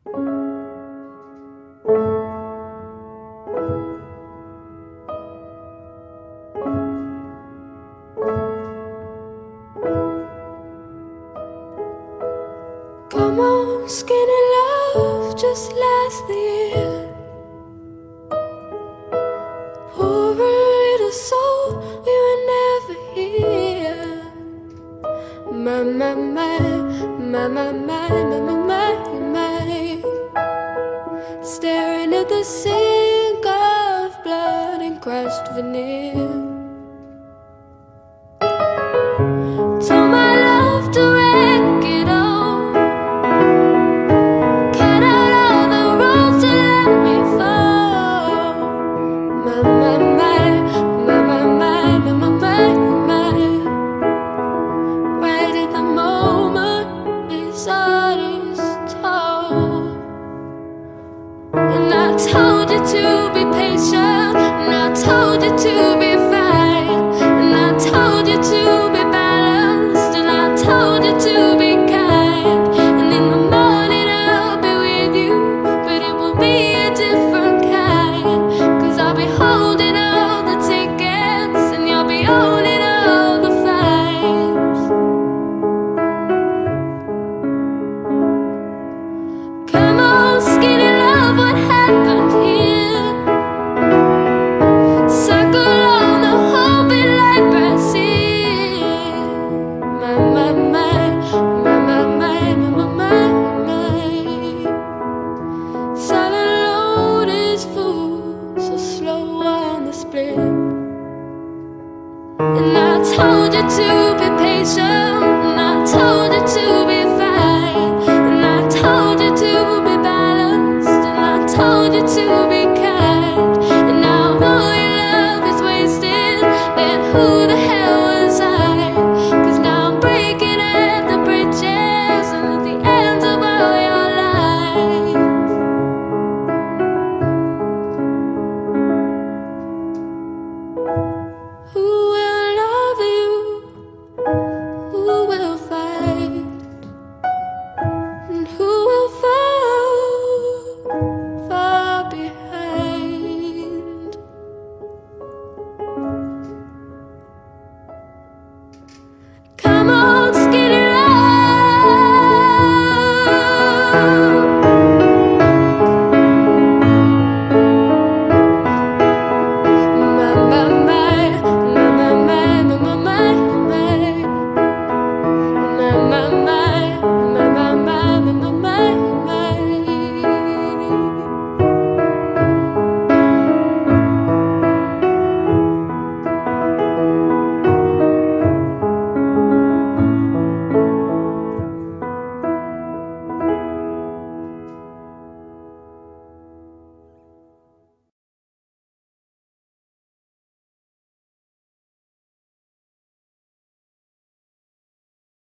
Come on, skinny love, just last the year. Poor little soul, we were never here. My, my, my, my, my, my, my, my, my. Staring at the sink of blood and crushed veneer. Told my love to wreck it all. Cut out all the roads to let me fall. My, my, my, my, my, my, my, my, my, my. Right at the moment his heart is told. And I told you to be patient, and I told you to be fine, and I told you to be balanced, and I told you to be kind. And in the morning I'll be with you, but it will be a different kind. 'Cause I'll be holding all the tickets, and you'll be owning all the flights. Come on, skinny love, what happened here? Circle on the whole bit like Brazil. My, my, my, my, my, my, my, my, my. Silent load is full, so slow on the split. And I told you to be patient, and I told you to be fine, and I told you to be balanced, and I told you to be kind. And now all your love is wasted, then who the hell was I? 'Cause now I'm breaking at the bridges and at the ends of all your lies. Who will love you? Who will fight? And who will fall far behind? Come on, skinny love.